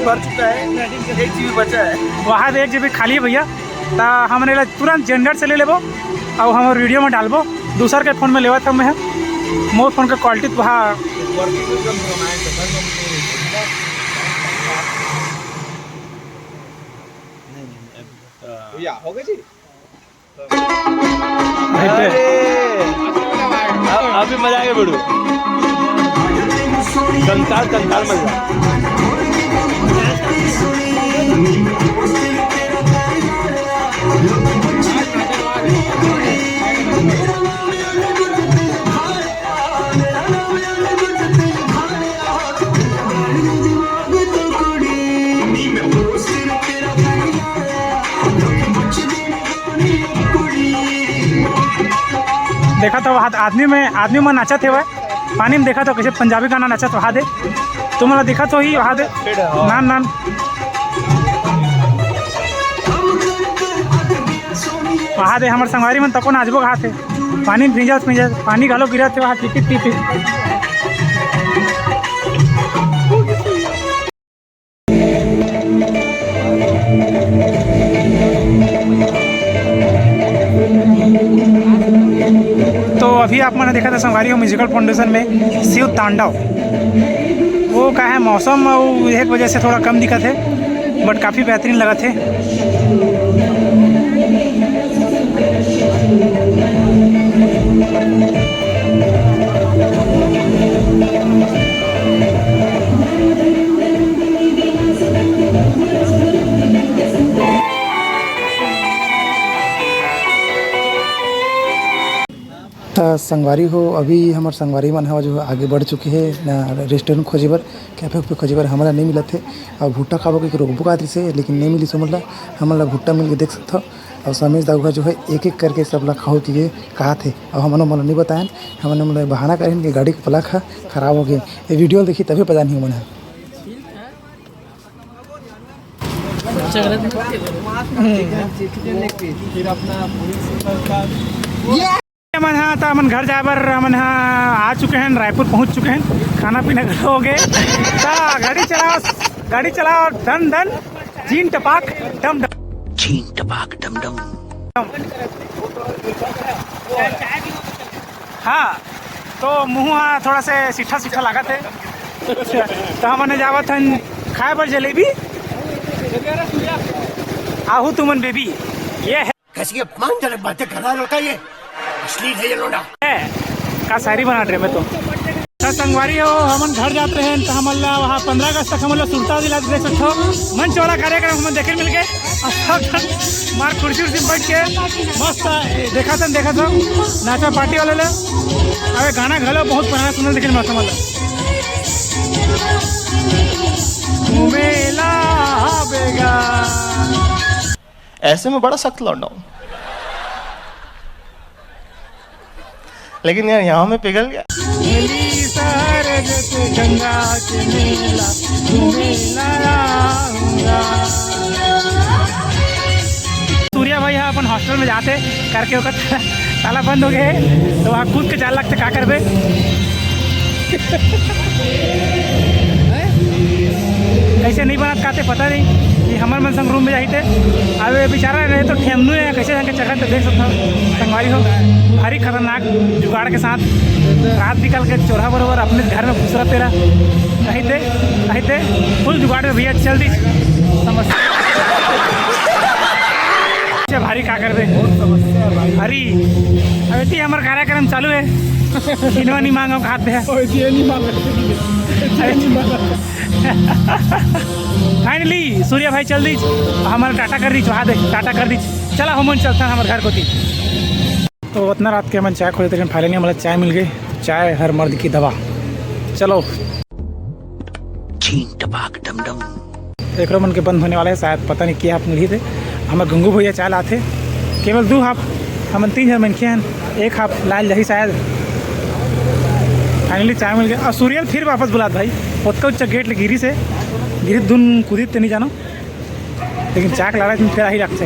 भर चुका है 1 GB बचा है वहाँ 1 GB खाली है भैया तो हमने तुरंत जेंडर से ले लेबो और हमारे वीडियो में डालबो दूसर के फ़ोन में लेवा था मैं मोर फोन का क्वालिटी वहाँ होगा जी अभी मजा आगे बढ़ू कंकाल मजा देखा तो वहाँ आदमी में नाचा थे वह पानी में देखा तो कैसे पंजाबी गाना नाचा तो वहाँ दे तुम मतलब दिखा तो ही वहाँ दे नान वहाँ दे हमारे संगवारी में तको नाचबो कहा थे पानी में भींजा पानी घालो गिरा थे वहाँ टिपिट तो अभी आप मैंने देखा था संगवारी हो म्यूजिकल फाउंडेशन में शिव तांडव वो का है मौसम और एक वजह से थोड़ा कम दिक्कत है बट काफ़ी बेहतरीन लगा थे। संगवारी हो अभी हमारे संगवारी मन हवा जो आगे बढ़ चुके हैं रेस्टोरेंट खोजे बर कैफे पे खोजे बर हमारा नहीं मिलत है और भुट्टा खाबो के रोकबो का से लेकिन नहीं मिली समझ ला हमला भुट्टा मिल के देख सकता और समेश दाऊगा जो है एक करके सब ला खाओ कि कहा थे और हमने मतलब नहीं बताएं हमने मतलब बहाना करें कि गाड़ी का प्लग खराब हो गया ये वीडियो देखी तभी पता नहीं मैंने मन हाँ तो मन घर जाए बर मन हाँ आ चुके हैं रायपुर पहुंच चुके हैं खाना पीना हो गए तो गाड़ी चलाओ धन धन जीन टपाक डम डम हाँ तो मुँह थोड़ा से सीठा लगा थे तो हमने जावत हन खाए बर जलेबी आहू तुमन बेबी ये है कैसी अपमानजनक बातें कर रहा होता ये असली है ये लोड़ा का शायरी बना रहे मैं तो संगवारी हो हम घर जाते हैं तो हम वहाँ 15 अगस्त तक हम सुल्ता दिला देख सकते हो मंच वाला कार्यक्रम हमें देखे मिल गए मार कुर्सी उर्सी बैठ के मस्त देखा था नाचा पार्टी वाले ले अरे गाना घलो बहुत पुराना सुनल देखे मस्त ऐसे में बड़ा सख्त लौट हूँ लेकिन यार यहाँ में पिघल गया। गंगा के मेला घूमे आऊंगा। सूर्या भाई यहाँ अपन हॉस्टल में जाते करके ओकर ताला बंद हो गए तो वहाँ कूद के जाल लगते का करबे। कैसे नहीं बनत काते पता नहीं कि हमारे मन संग रूम में जाते अब बेचारा रहे तो ठेमनू है कैसे जाके जगह तो देख सकता संगवारी हो भारी खतरनाक जुगाड़ के साथ रात निकल के चोरा बरोबर अपने घर में घुस रहा तेरा कहते फुल जुगाड़ में भैया चल दी समस्या भारी का कर दे हरी अभी हमारा कार्यक्रम चालू है इनवा नहीं मांगा खाते हैं फाइनली सूर्या भाई चल दी हमारा टाटा कर दी वहाँ दे टाटा कर दी चला हम चलता है हमारे घर को थी तो उतना रात के हम चाय खोले थे फाइनली हमारा चाय मिल गई चाय हर मर्द की दवा चलो एक मन के बंद होने वाले हैं शायद पता नहीं क्या आप मिली थे हमें गंगू भैया चाय लाते केवल 2 हाफ हम 3 जन मनखे हैं 1 हाफ लाल जही शायद फाइनली चाय मिल गया और सूर्य फिर वापस बुलात भाई उसका उच्च गेट गिरी से गिरी धुन कूदी तो नहीं जानो लेकिन चाक ला रहा है फिर ही रखते